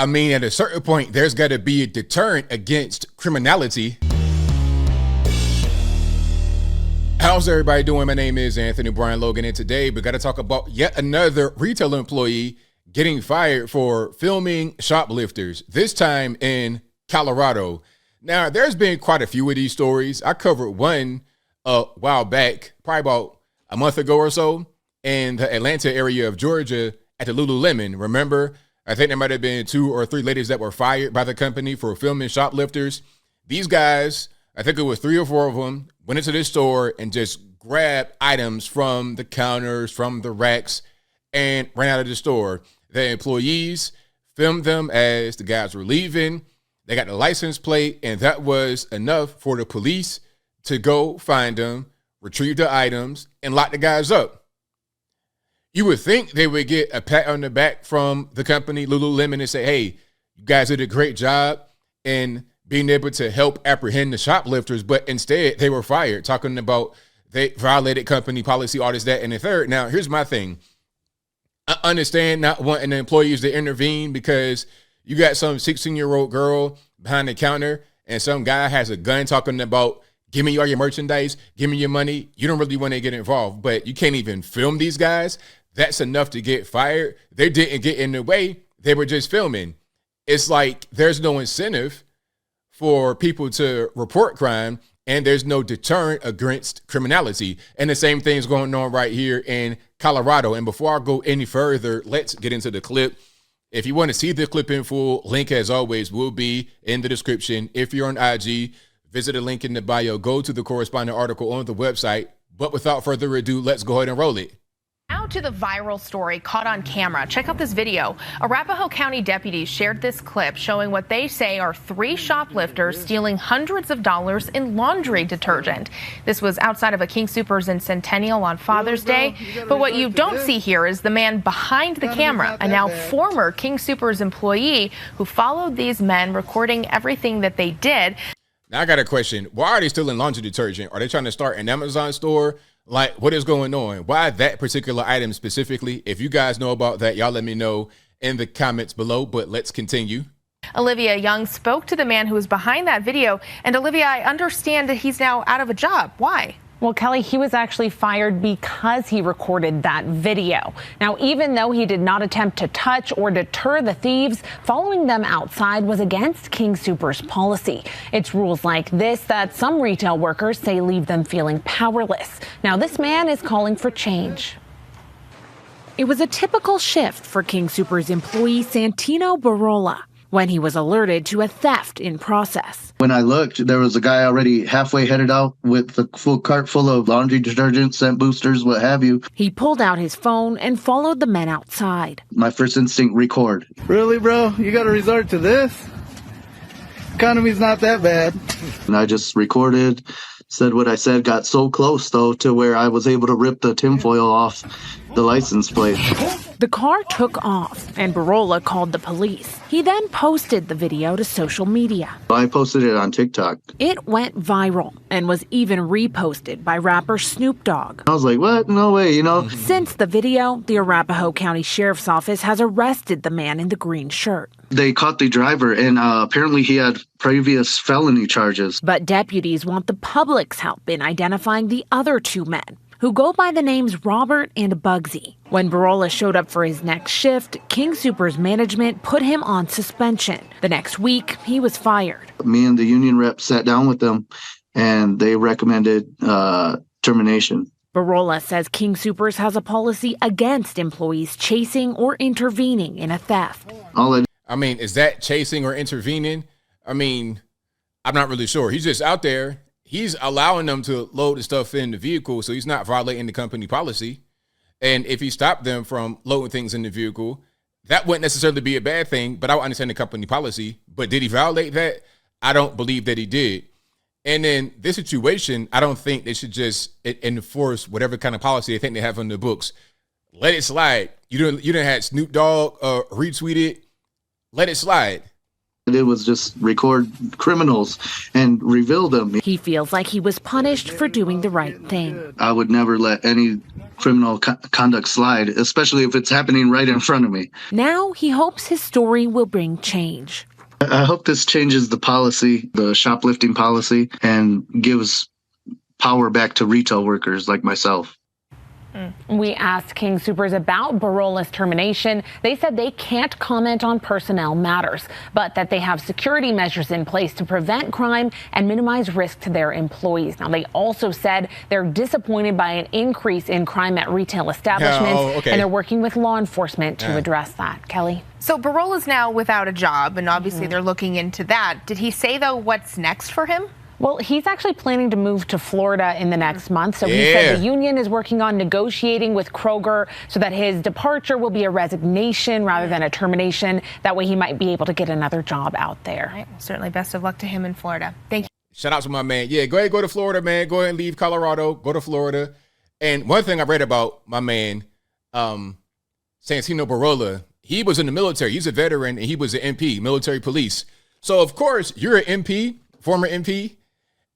I mean, at a certain point, there's got to be a deterrent against criminality. How's everybody doing? My name is Anthony Brian Logan, and today we got to talk about yet another retail employee getting fired for filming shoplifters, this time in Colorado. Now, there's been quite a few of these stories. I covered one a while back, probably about a month ago or so, in the Atlanta area of Georgia at the Lululemon. Remember, I think there might have been 2 or 3 ladies that were fired by the company for filming shoplifters. These guys, I think it was 3 or 4 of them, went into this store and just grabbed items from the counters, from the racks, and ran out of the store. The employees filmed them as the guys were leaving. They got the license plate, and that was enough for the police to go find them, retrieve the items, and lock the guys up. You would think they would get a pat on the back from the company, Lululemon, and say, hey, you guys did a great job in being able to help apprehend the shoplifters, but instead they were fired, talking about they violated company policy, all this, that, and the third. Now, here's my thing. I understand not wanting the employees to intervene because you got some 16-year-old girl behind the counter and some guy has a gun talking about, give me all your merchandise, give me your money. You don't really want to get involved, but you can't even film these guys. That's enough to get fired. They didn't get in the way. They were just filming. It's like there's no incentive for people to report crime, and there's no deterrent against criminality. And the same thing's going on right here in Colorado. And before I go any further, let's get into the clip. If you want to see the clip in full, link as always will be in the description. If you're on IG, visit the link in the bio, go to the corresponding article on the website. But without further ado, let's go ahead and roll it. Now to the viral story caught on camera. Check out this video. Arapahoe County deputies shared this clip showing what they say are 3 shoplifters stealing hundreds of dollars in laundry detergent. This was outside of a King Soopers in Centennial on Father's Day. But what you don't see here is the man behind the camera, a now former King Soopers employee who followed these men, recording everything that they did. Now I got a question. Why are they stealing laundry detergent? Are they trying to start an Amazon store? Like, what is going on? Why that particular item specifically? If you guys know about that, y'all let me know in the comments below, but let's continue. Olivia Young spoke to the man who was behind that video. And Olivia, I understand that he's now out of a job. Why? Well, Kelly, he was actually fired because he recorded that video. Now, even though he did not attempt to touch or deter the thieves, following them outside was against King Soopers policy. It's rules like this that some retail workers say leave them feeling powerless. Now, this man is calling for change. It was a typical shift for King Soopers employee Santino Barola when he was alerted to a theft in process. When I looked, there was a guy already halfway headed out with a full cart full of laundry detergent, scent boosters, what have you. He pulled out his phone and followed the men outside. My first instinct, record. Really, bro? You got to resort to this? Economy's not that bad. And I just recorded, said what I said, got so close, though, to where I was able to rip the tinfoil off the license plate. The car took off, and Barola called the police. He then posted the video to social media. I posted it on TikTok. It went viral and was even reposted by rapper Snoop Dogg. I was like, what? No way, you know? Since the video, the Arapahoe County Sheriff's Office has arrested the man in the green shirt. They caught the driver, and apparently he had previous felony charges. But deputies want the public's help in identifying the other 2 men, who go by the names Robert and Bugsy. When Barola showed up for his next shift, King Soopers management put him on suspension. The next week, he was fired. Me and the union rep sat down with them, and they recommended termination. Barola says King Soopers has a policy against employees chasing or intervening in a theft. I mean, is that chasing or intervening? I mean, I'm not really sure. He's just out there. He's allowing them to load the stuff in the vehicle, so he's not violating the company policy. And if he stopped them from loading things in the vehicle, that wouldn't necessarily be a bad thing, but I would understand the company policy. But did he violate that? I don't believe that he did. And in this situation, I don't think they should just enforce whatever kind of policy they think they have on the books. Let it slide. You didn't have Snoop Dogg retweet it. Let it slide. did was just record criminals and reveal them. He feels like he was punished for doing the right thing. I would never let any criminal conduct slide, especially if it's happening right in front of me. Now he hopes his story will bring change. I hope this changes the policy, the shoplifting policy, and gives power back to retail workers like myself. We asked King Soopers about Barola's termination. They said they can't comment on personnel matters, but that they have security measures in place to prevent crime and minimize risk to their employees. Now, they also said they're disappointed by an increase in crime at retail establishments, and they're working with law enforcement to address that. Kelly? So Barola's now without a job, and obviously they're looking into that. Did he say, though, what's next for him? Well, he's actually planning to move to Florida in the next month. So he said the union is working on negotiating with Kroger so that his departure will be a resignation rather than a termination. That way he might be able to get another job out there. All right. Well, certainly best of luck to him in Florida. Thank you. Shout out to my man. Yeah, go ahead, go to Florida, man. Go ahead and leave Colorado, go to Florida. And one thing I read about my man, Santino Barola, he was in the military. He's a veteran, and he was an MP, military police. So, of course, you're an MP, former MP,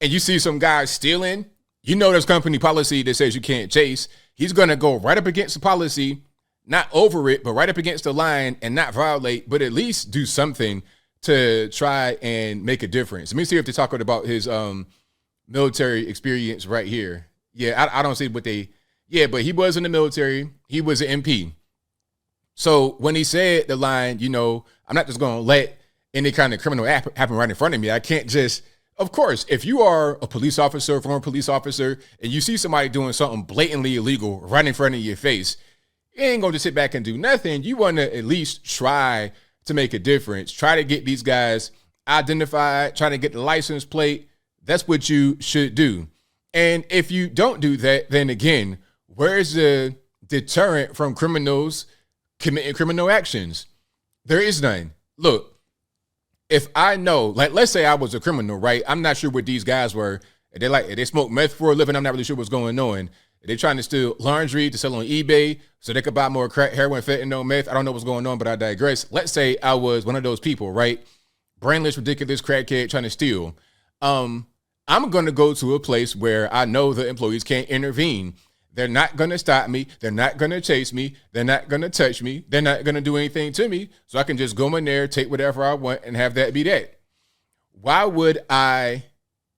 and you see some guy stealing, you know there's company policy that says you can't chase. He's going to go right up against the policy, not over it, but right up against the line and not violate, but at least do something to try and make a difference. Let me see if they're talking about his military experience right here. Yeah, I don't see what they, but he was in the military. He was an MP. So when he said the line, you know, I'm not just going to let any kind of criminal happen right in front of me. I can't just, of course, if you are a police officer, former police officer, and you see somebody doing something blatantly illegal right in front of your face, you ain't going to sit back and do nothing. You want to at least try to make a difference. Try to get these guys identified, try to get the license plate. That's what you should do. And if you don't do that, then again, where's the deterrent from criminals committing criminal actions? There is none. Look, if I know, like, let's say I was a criminal, right? I'm not sure what these guys were. They smoke meth for a living. I'm not really sure what's going on. They're trying to steal laundry to sell on eBay so they could buy more crack, heroin, fentanyl, meth. I don't know what's going on, but I digress. Let's say I was one of those people, right? Brainless, ridiculous crackhead trying to steal. I'm going to go to a place where I know the employees can't intervene. They're not going to stop me. They're not going to chase me. They're not going to touch me. They're not going to do anything to me. So I can just go in there, take whatever I want, and have that be that. Why would I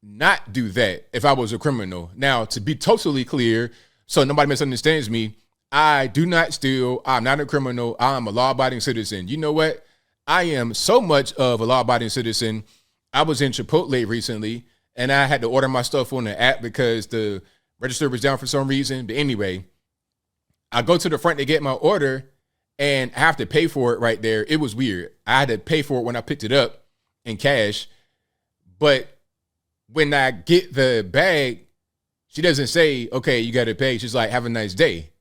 not do that if I was a criminal? Now, to be totally clear, so nobody misunderstands me, I do not steal. I'm not a criminal. I'm a law-abiding citizen. You know what? I am so much of a law-abiding citizen. I was in Chipotle recently, and I had to order my stuff on the app because the register was down for some reason. But anyway, I go to the front to get my order and I have to pay for it right there. It was weird. I had to pay for it when I picked it up in cash. But when I get the bag, she doesn't say, okay, you got to pay. She's like, have a nice day.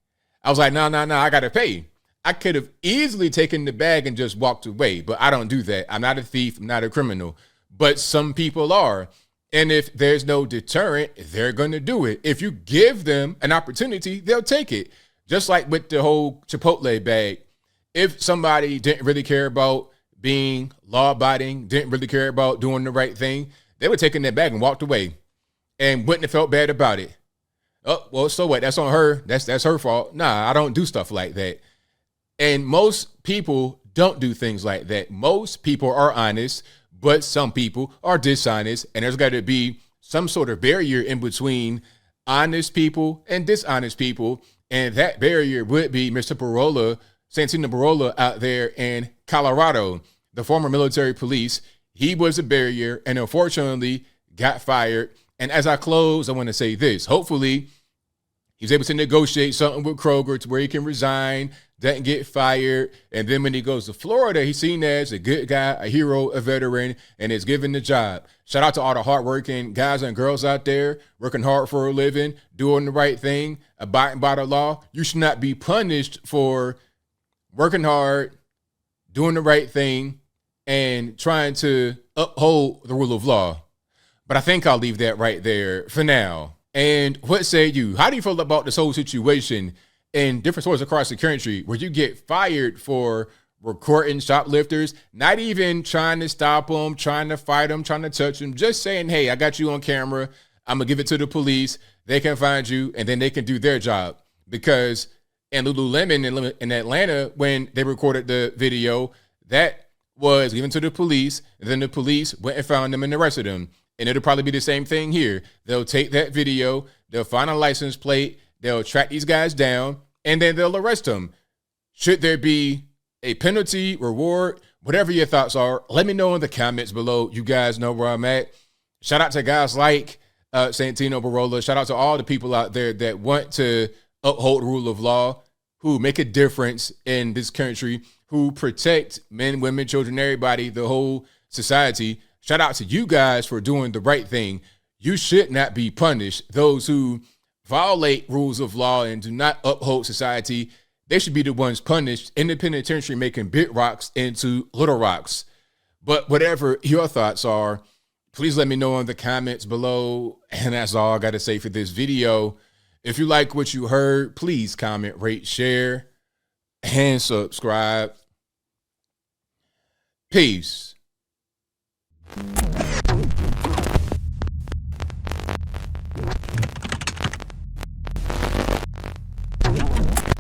I was like, no, I got to pay. I could have easily taken the bag and just walked away, but I don't do that. I'm not a thief. I'm not a criminal. But some people are. And if there's no deterrent, they're going to do it. If you give them an opportunity, they'll take it. Just like with the whole Chipotle bag. If somebody didn't really care about being law-abiding, didn't really care about doing the right thing, they would have taken that bag and walked away and wouldn't have felt bad about it. Oh, well, so what? That's on her. That's her fault. Nah, I don't do stuff like that. And most people don't do things like that. Most people are honest, but some people are dishonest, and there's got to be some sort of barrier in between honest people and dishonest people, and that barrier would be Mr. Barola, Santino Barola out there in Colorado, the former military police. He was a barrier and unfortunately got fired. And as I close, I want to say this. Hopefully, he's able to negotiate something with Kroger to where he can resign, doesn't get fired. And then when he goes to Florida, he's seen as a good guy, a hero, a veteran, and is given the job. Shout out to all the hardworking guys and girls out there working hard for a living, doing the right thing, abiding by the law. You should not be punished for working hard, doing the right thing, and trying to uphold the rule of law. But I think I'll leave that right there for now. And what say you? How do you feel about this whole situation in different stores across the country where you get fired for recording shoplifters, not even trying to stop them, trying to fight them, trying to touch them, just saying, hey, I got you on camera. I'm going to give it to the police. They can find you, and then they can do their job. Because in Lululemon in Atlanta, when they recorded the video, that was given to the police, and then the police went and found them and arrested them. And it'll probably be the same thing here. They'll take that video, they'll find a license plate, they'll track these guys down, and then they'll arrest them. Should there be a penalty, reward, whatever your thoughts are, let me know in the comments below. You guys know where I'm at. Shout out to guys like Santino Barola. Shout out to all the people out there that want to uphold the rule of law, who make a difference in this country, who protect men, women, children, everybody, the whole society. Shout out to you guys for doing the right thing. You should not be punished. Those who violate rules of law and do not uphold society, they should be the ones punished in the penitentiary, making big rocks into little rocks. But whatever your thoughts are, please let me know in the comments below. And that's all I got to say for this video. If you like what you heard, please comment, rate, share, and subscribe. Peace.